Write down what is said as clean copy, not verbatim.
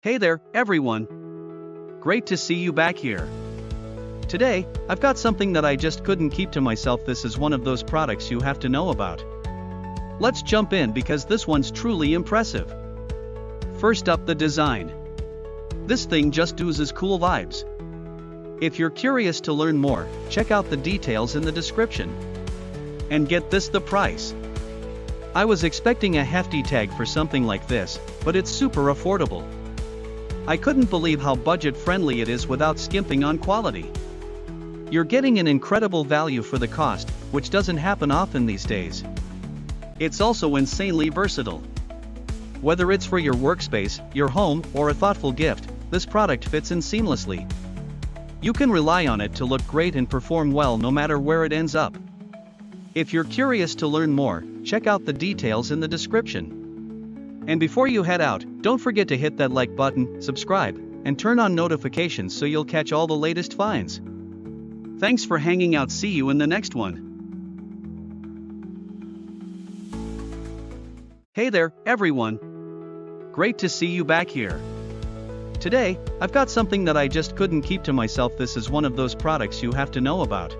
Hey there, everyone! Great to see you back here. Today, I've got something that I just couldn't keep to myself. This is one of those products you have to know about. Let's jump in because this one's truly impressive. First up, the design. This thing just oozes cool vibes. If you're curious to learn more, check out the details in the description. And get this, the price. I was expecting a hefty tag for something like this, but it's super affordable. I couldn't believe how budget-friendly it is without skimping on quality. You're getting an incredible value for the cost, which doesn't happen often these days. It's also insanely versatile. Whether it's for your workspace, your home, or a thoughtful gift, this product fits in seamlessly. You can rely on it to look great and perform well no matter where it ends up. If you're curious to learn more, check out the details in the description. And before you head out, don't forget to hit that like button, subscribe, and turn on notifications so you'll catch all the latest finds. Thanks for hanging out. See you in the next one. Hey there, everyone! Great to see you back here. Today, I've got something that I just couldn't keep to myself. This is one of those products you have to know about.